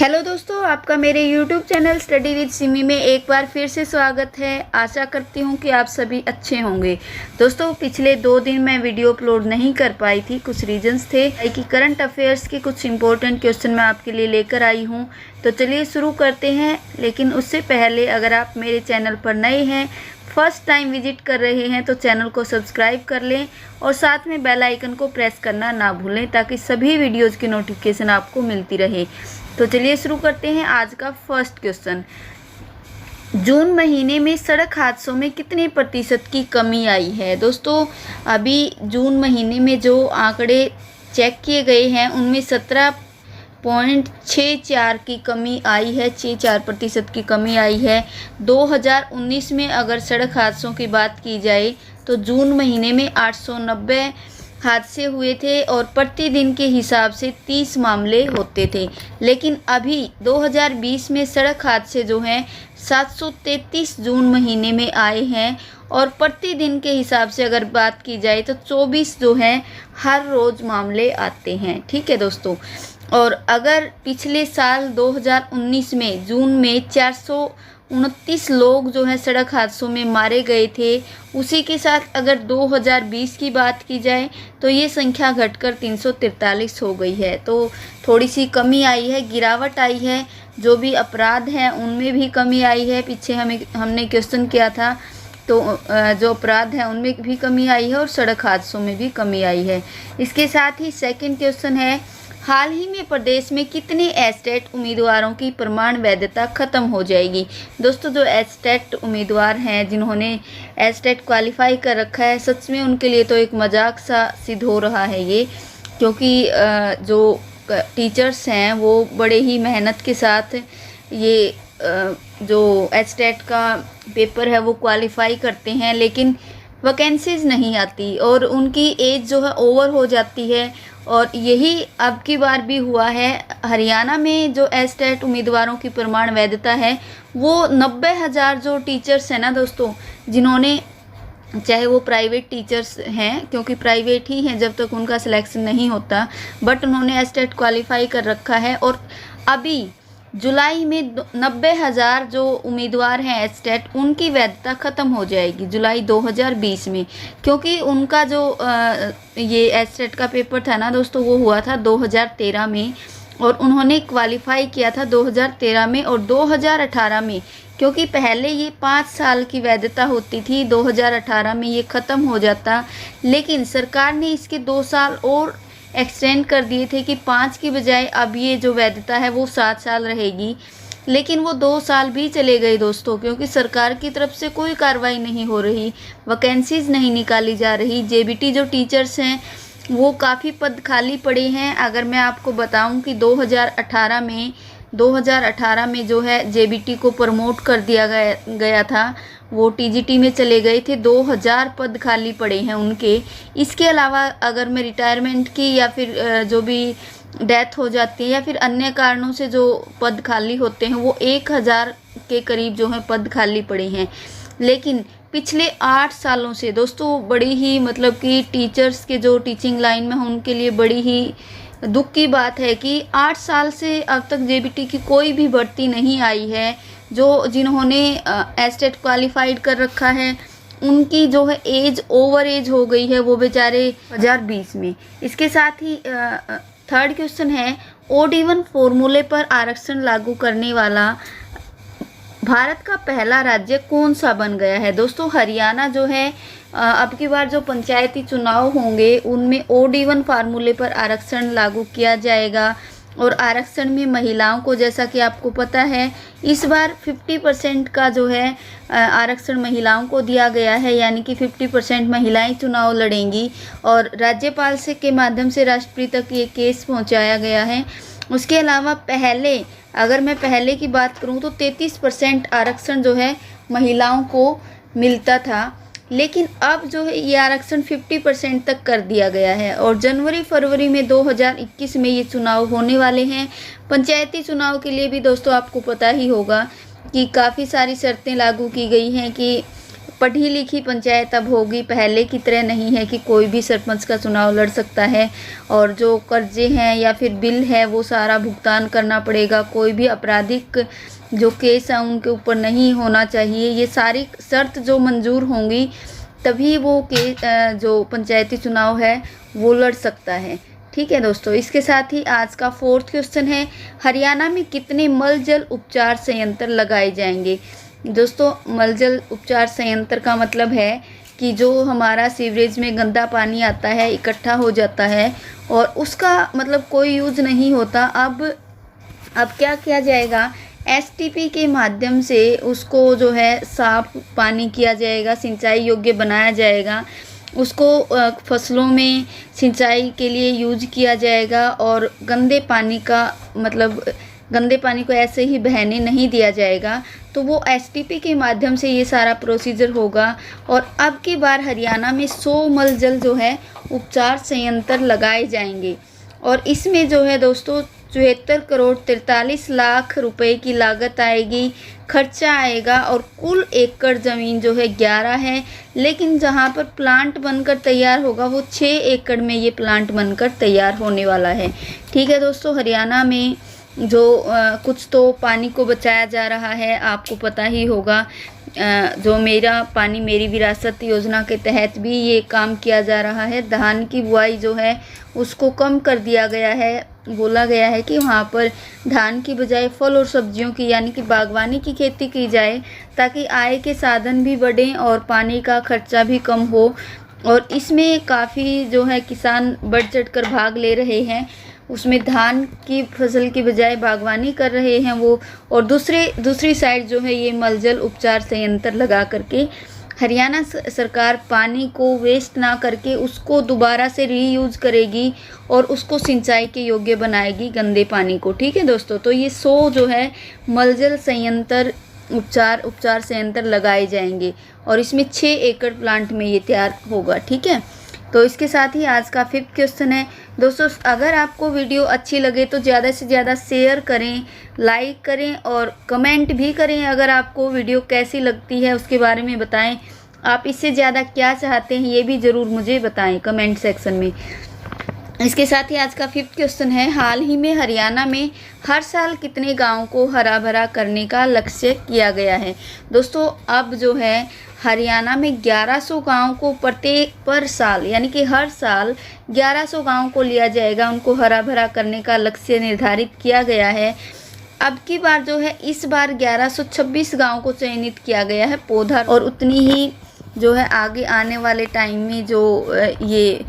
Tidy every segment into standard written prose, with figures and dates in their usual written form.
Hello दोस्तों, आपका मेरे YouTube channel study with Simi में एक बार फिर से स्वागत है। आशा करती हूँ कि आप सभी अच्छे होंगे। दोस्तों, पिछले 2 दिन मैं वीडियो अपलोड नहीं कर पाई थी, कुछ रीजंस थे कि करंट अफेयर्स के कुछ इंपॉर्टेंट क्वेश्चन मैं आपके लिए लेकर आई हूँ। तो चलिए शुरू करते हैं। लेकिन उससे पहले अगर आप मेरे चैनल पर नए हैं, फर्स्ट टाइम विजिट कर रहे हैं, तो चैनल को सब्सक्राइब कर लें और साथ में बेल आइकन को प्रेस करना ना भूलें ताकि सभी वीडियोज़ की नोटिफिकेशन आपको मिलती रहे। तो चलिए शुरू करते हैं। आज का फर्स्ट क्वेश्चन, जून महीने में सड़क हादसों में कितने प्रतिशत की कमी आई है। दोस्तों, अभी जून महीने में जो आंकड़े चेक किए गए हैं उनमें 17.64 की कमी आई है, 64% की कमी आई है। 2019 में अगर सड़क हादसों की बात की जाए तो जून महीने में 890 हादसे हुए थे और प्रतिदिन के हिसाब से 30 मामले होते थे। लेकिन अभी 2020 में सड़क हादसे जो हैं 733 जून महीने में आए हैं और प्रतिदिन के हिसाब से अगर बात की जाए तो 24 जो हैं हर रोज़ मामले आते हैं। ठीक है दोस्तों, और अगर पिछले साल 2019 में जून में 429 लोग जो हैं सड़क हादसों में मारे गए थे, उसी के साथ अगर 2020 की बात की जाए तो ये संख्या घटकर 343 हो गई है। तो थोड़ी सी कमी आई है, गिरावट आई है। जो भी अपराध हैं उनमें भी कमी आई है। पीछे हमने क्वेश्चन किया था तो जो अपराध हैं उनमें भी कमी आई है और सड़क हादसों में भी कमी आई है। इसके साथ ही सेकंड क्वेश्चन है, हाल ही में प्रदेश में कितने एस्टेट उम्मीदवारों की प्रमाण वैधता खत्म हो जाएगी। दोस्तों, जो एस्टेट उम्मीदवार हैं जिन्होंने एस्टेट क्वालिफाई कर रखा है, सच में उनके लिए तो एक मजाक सा सिद्ध हो रहा है ये, क्योंकि जो टीचर्स हैं वो बड़े ही मेहनत के साथ ये जो एस्टेट का पेपर है वो क्वालिफाई करते हैं, लेकिन वैकेंसीज नहीं आती और उनकी एज जो है ओवर हो जाती है। और यही अब की बार भी हुआ है। हरियाणा में जो एस्टेट उम्मीदवारों की प्रमाण वैधता है वो 90,000 जो टीचर्स हैं ना दोस्तों, जिन्होंने, चाहे वो प्राइवेट टीचर्स हैं, क्योंकि प्राइवेट ही हैं जब तक उनका सिलेक्शन नहीं होता, बट उन्होंने एस्टेट क्वालिफाई कर रखा है। और अभी जुलाई में 90,000 जो उम्मीदवार हैं एस्टेट, उनकी वैधता ख़त्म हो जाएगी जुलाई 2020 में, क्योंकि उनका जो ये एस्टेट का पेपर था ना दोस्तों, वो हुआ था 2013 में और उन्होंने क्वालिफाई किया था 2013 में और 2018 में, क्योंकि पहले ये 5 साल की वैधता होती थी, 2018 में ये ख़त्म हो जाता, लेकिन सरकार ने इसके 2 साल और एक्सटेंड कर दिए थे कि 5 की बजाय अब ये जो वैधता है वो 7 साल रहेगी। लेकिन वो 2 साल भी चले गए दोस्तों, क्योंकि सरकार की तरफ से कोई कार्रवाई नहीं हो रही, वैकेंसीज नहीं निकाली जा रही। जेबीटी जो टीचर्स हैं वो काफ़ी पद खाली पड़े हैं। अगर मैं आपको बताऊं कि 2018 में जो है जेबीटी को प्रमोट कर दिया गया था, वो टीजीटी में चले गए थे, 2000 पद खाली पड़े हैं उनके। इसके अलावा अगर मैं रिटायरमेंट की या फिर जो भी डेथ हो जाती है या फिर अन्य कारणों से जो पद खाली होते हैं वो 1000 के करीब जो है पद खाली पड़े हैं। लेकिन पिछले 8 सालों से दोस्तों बड़ी ही, मतलब कि टीचर्स के जो टीचिंग लाइन में हैं उनके लिए बड़ी ही दुख की बात है कि 8 साल से अब तक जेबीटी की कोई भी भर्ती नहीं आई है। जिन्होंने एस्टेट क्वालिफाइड कर रखा है उनकी जो है एज ओवर एज हो गई है, वो बेचारे 2020 में। इसके साथ ही थर्ड क्वेश्चन है, OD1 फॉर्मूले पर आरक्षण लागू करने वाला भारत का पहला राज्य कौन सा बन गया है। दोस्तों, हरियाणा जो है अब की बार जो पंचायती चुनाव होंगे उनमें OD1 फार्मूले पर आरक्षण लागू किया जाएगा और आरक्षण में महिलाओं को, जैसा कि आपको पता है, इस बार 50% का जो है आरक्षण महिलाओं को दिया गया है, यानी कि 50% महिलाएं चुनाव लड़ेंगी और राज्यपाल से के माध्यम से राष्ट्रपति तक ये केस पहुंचाया गया है। उसके अलावा अगर मैं पहले की बात करूं तो 33% आरक्षण जो है महिलाओं को मिलता था, लेकिन अब जो है ये आरक्षण 50% तक कर दिया गया है और जनवरी-फरवरी में 2021 में ये चुनाव होने वाले हैं। पंचायती चुनाव के लिए भी दोस्तों आपको पता ही होगा कि काफ़ी सारी शर्तें लागू की गई हैं कि पढ़ी लिखी पंचायत अब होगी, पहले की तरह नहीं है कि कोई भी सरपंच का चुनाव लड़ सकता है और जो कर्जे हैं या फिर बिल है वो सारा भुगतान करना पड़ेगा। कोई भी आपराधिक जो केस है उनके ऊपर नहीं होना चाहिए। ये सारी शर्त जो मंजूर होंगी तभी वो जो पंचायती चुनाव है वो लड़ सकता है। ठीक है दोस्तों, इसके साथ ही आज का 4th क्वेश्चन है, हरियाणा में कितने मलजल उपचार संयंत्र लगाए जाएंगे। दोस्तों, मलजल उपचार संयंत्र का मतलब है कि जो हमारा सीवरेज में गंदा पानी आता है, इकट्ठा हो जाता है और उसका मतलब कोई यूज़ नहीं होता। अब क्या किया जाएगा, एसटीपी के माध्यम से उसको जो है साफ पानी किया जाएगा, सिंचाई योग्य बनाया जाएगा, उसको फसलों में सिंचाई के लिए यूज किया जाएगा और गंदे पानी को ऐसे ही बहने नहीं दिया जाएगा। तो वो एसटीपी के माध्यम से ये सारा प्रोसीजर होगा। और अब की बार हरियाणा में 100 मलजल जो है उपचार संयंत्र लगाए जाएंगे और इसमें जो है दोस्तों 74 करोड़ 43 लाख रुपए की लागत आएगी, खर्चा आएगा और कुल एकड़ ज़मीन जो है 11 है, लेकिन जहां पर प्लांट बनकर तैयार होगा वो 6 एकड़ में ये प्लांट बनकर तैयार होने वाला है। ठीक है दोस्तों, हरियाणा में जो कुछ तो पानी को बचाया जा रहा है, आपको पता ही होगा। जो मेरा पानी मेरी विरासत योजना के तहत भी ये काम किया जा रहा है। धान की बुआई जो है उसको कम कर दिया गया है, बोला गया है कि वहाँ पर धान की बजाय फल और सब्जियों की यानी कि बागवानी की खेती की जाए ताकि आय के साधन भी बढ़ें और पानी का खर्चा भी कम हो। और इसमें काफ़ी जो है किसान बढ़ चढ़ कर भाग ले रहे हैं, उसमें धान की फसल की बजाय बागवानी कर रहे हैं वो। और दूसरी साइड जो है ये मलजल उपचार संयंत्र लगा करके हरियाणा सरकार पानी को वेस्ट ना करके उसको दोबारा से रीयूज करेगी और उसको सिंचाई के योग्य बनाएगी गंदे पानी को। ठीक है दोस्तों, तो ये 100 जो है मलजल संयंत्र उपचार संयंत्र लगाए जाएंगे और इसमें 6 एकड़ प्लांट में ये तैयार होगा। ठीक है, तो इसके साथ ही आज का 5th क्वेश्चन है दोस्तों, अगर आपको वीडियो अच्छी लगे तो ज़्यादा से ज़्यादा शेयर करें, लाइक करें और कमेंट भी करें। अगर आपको वीडियो कैसी लगती है उसके बारे में बताएं, आप इससे ज़्यादा क्या चाहते हैं ये भी ज़रूर मुझे बताएं कमेंट सेक्शन में। इसके साथ ही आज का 5th क्वेश्चन है, हाल ही में हरियाणा में हर साल कितने गाँव को हरा भरा करने का लक्ष्य किया गया है। दोस्तों, अब जो है हरियाणा में 1100 गाँव को पर साल यानी कि हर साल 1100 गाँव को लिया जाएगा, उनको हरा भरा करने का लक्ष्य निर्धारित किया गया है। अब की बार जो है इस बार 1126 गाँव को चयनित किया गया है पौधा, और उतनी ही जो है आगे आने वाले टाइम में जो ये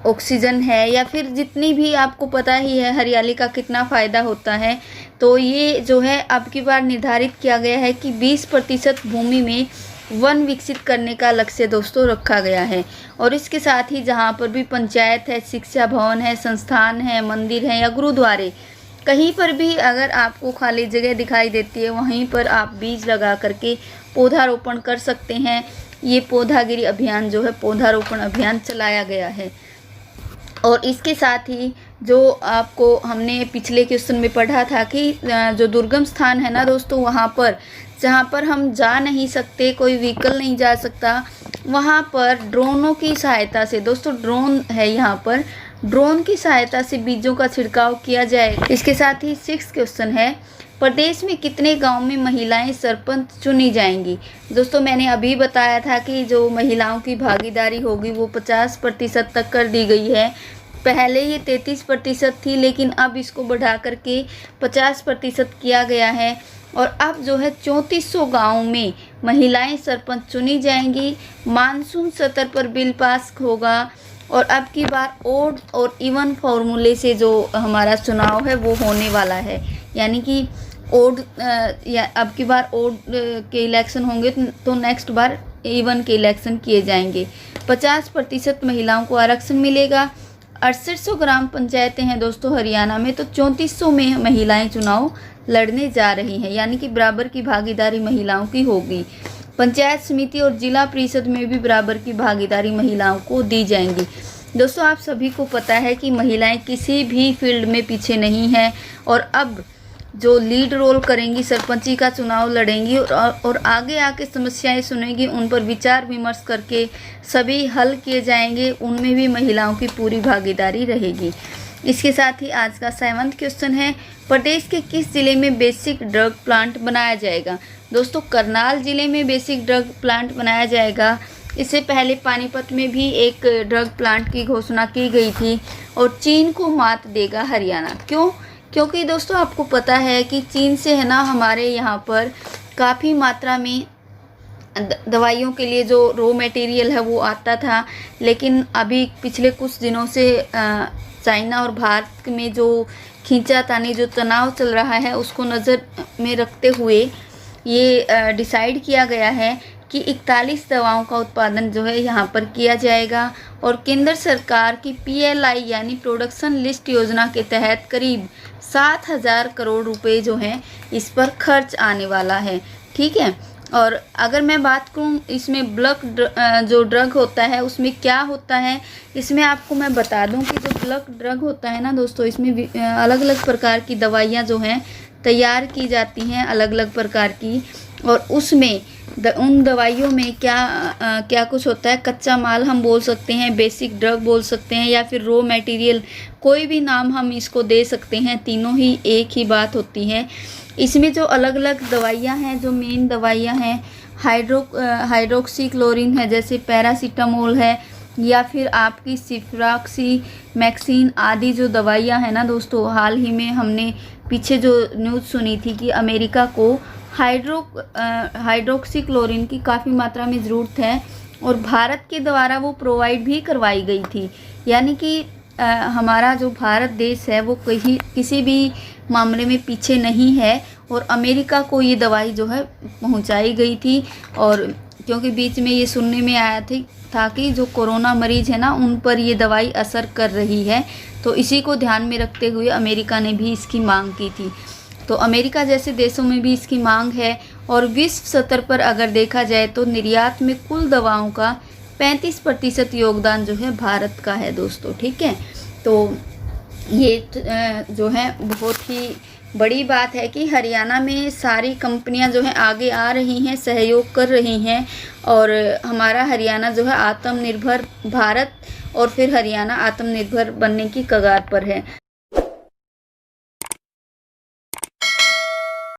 ऑक्सीजन है या फिर जितनी भी आपको पता ही है हरियाली का कितना फ़ायदा होता है, तो ये जो है अब की बार निर्धारित किया गया है कि 20% भूमि में वन विकसित करने का लक्ष्य दोस्तों रखा गया है। और इसके साथ ही जहाँ पर भी पंचायत है, शिक्षा भवन है, संस्थान है, मंदिर है या गुरुद्वारे, कहीं पर भी अगर आपको खाली जगह दिखाई देती है वहीं पर आप बीज लगा करके पौधारोपण कर सकते हैं। ये पौधागिरी अभियान जो है पौधारोपण अभियान चलाया गया है। और इसके साथ ही जो आपको हमने पिछले क्वेश्चन में पढ़ा था कि जो दुर्गम स्थान है ना दोस्तों, वहाँ पर जहाँ पर हम जा नहीं सकते, कोई व्हीकल नहीं जा सकता, वहाँ पर ड्रोनों की सहायता से, दोस्तों ड्रोन है यहाँ पर, ड्रोन की सहायता से बीजों का छिड़काव किया जाए। इसके साथ ही 6th क्वेश्चन है, प्रदेश में कितने गांव में महिलाएं सरपंच चुनी जाएंगी। दोस्तों, मैंने अभी बताया था कि जो महिलाओं की भागीदारी होगी वो 50% तक कर दी गई है। पहले ये 33% थी, लेकिन अब इसको बढ़ा करके 50% किया गया है। और अब जो है 3400 गाँव में महिलाएं सरपंच चुनी जाएंगी। मानसून सत्र पर बिल पास होगा और अब की बार ओड और इवन फॉर्मूले से जो हमारा चुनाव है वो होने वाला है, यानी कि ओड या अब की बार ओड के इलेक्शन होंगे तो नेक्स्ट बार इवन के इलेक्शन किए जाएंगे। 50% महिलाओं को आरक्षण मिलेगा। 6800 ग्राम पंचायतें हैं दोस्तों हरियाणा में, तो 3400 में महिलाएं चुनाव लड़ने जा रही हैं, यानी कि बराबर की भागीदारी महिलाओं की होगी। पंचायत समिति और जिला परिषद में भी बराबर की भागीदारी महिलाओं को दी जाएंगी। दोस्तों, आप सभी को पता है कि महिलाएं किसी भी फील्ड में पीछे नहीं हैं और अब जो लीड रोल करेंगी, सरपंची का चुनाव लड़ेंगी और आगे आके समस्याएं सुनेंगी, उन पर विचार विमर्श करके सभी हल किए जाएंगे। उनमें भी महिलाओं की पूरी भागीदारी रहेगी। इसके साथ ही आज का 7वां क्वेश्चन है, प्रदेश के किस जिले में बेसिक ड्रग प्लांट बनाया जाएगा? दोस्तों, करनाल जिले में बेसिक ड्रग प्लांट बनाया जाएगा। इससे पहले पानीपत में भी एक ड्रग प्लांट की घोषणा की गई थी। और चीन को मात देगा हरियाणा। क्यों? क्योंकि दोस्तों आपको पता है कि चीन से है ना हमारे यहाँ पर काफ़ी मात्रा में दवाइयों के लिए जो रॉ मटेरियल है वो आता था, लेकिन अभी पिछले कुछ दिनों से चाइना और भारत में जो खींचातानी, जो तनाव चल रहा है, उसको नज़र में रखते हुए ये डिसाइड किया गया है कि 41 दवाओं का उत्पादन जो है यहाँ पर किया जाएगा। और केंद्र सरकार की PLI यानी प्रोडक्शन लिस्ट योजना के तहत करीब 7,000 करोड़ रुपए जो हैं इस पर खर्च आने वाला है। ठीक है। और अगर मैं बात करूँ इसमें ब्लक जो ड्रग होता है उसमें क्या होता है, इसमें आपको मैं बता दूं कि जो ब्लक ड्रग होता है ना दोस्तों, इसमें अलग अलग प्रकार की दवाइयाँ जो हैं तैयार की जाती हैं, अलग अलग प्रकार की। और उसमें उन दवाइयों में क्या कुछ होता है, कच्चा माल हम बोल सकते हैं, बेसिक ड्रग बोल सकते हैं, या फिर रॉ मटेरियल, कोई भी नाम हम इसको दे सकते हैं, तीनों ही एक ही बात होती है। इसमें जो अलग अलग दवाइयाँ हैं, जो मेन दवाइयाँ हैं, हाइड्रोक्सीक्लोरिन है, जैसे पैरासीटामोल है, या फिर आपकी सिफ्रॉक्सीमैक्सिन आदि जो दवाइयाँ हैं ना दोस्तों, हाल ही में हमने पीछे जो न्यूज़ सुनी थी कि अमेरिका को हाइड्रोक्सीक्लोरिन की काफ़ी मात्रा में ज़रूरत है और भारत के द्वारा वो प्रोवाइड भी करवाई गई थी। यानी कि हमारा जो भारत देश है वो किसी भी मामले में पीछे नहीं है और अमेरिका को ये दवाई जो है पहुंचाई गई थी। और क्योंकि बीच में ये सुनने में आया था कि जो कोरोना मरीज़ है ना उन पर ये दवाई असर कर रही है, तो इसी को ध्यान में रखते हुए अमेरिका ने भी इसकी मांग की थी। तो अमेरिका जैसे देशों में भी इसकी मांग है। और विश्व स्तर पर अगर देखा जाए तो निर्यात में कुल दवाओं का 35% योगदान जो है भारत का है दोस्तों। ठीक है। तो ये जो है बहुत ही बड़ी बात है कि हरियाणा में सारी कंपनियां जो हैं आगे आ रही हैं, सहयोग कर रही हैं। और हमारा हरियाणा जो है आत्मनिर्भर भारत और फिर हरियाणा आत्मनिर्भर बनने की कगार पर है।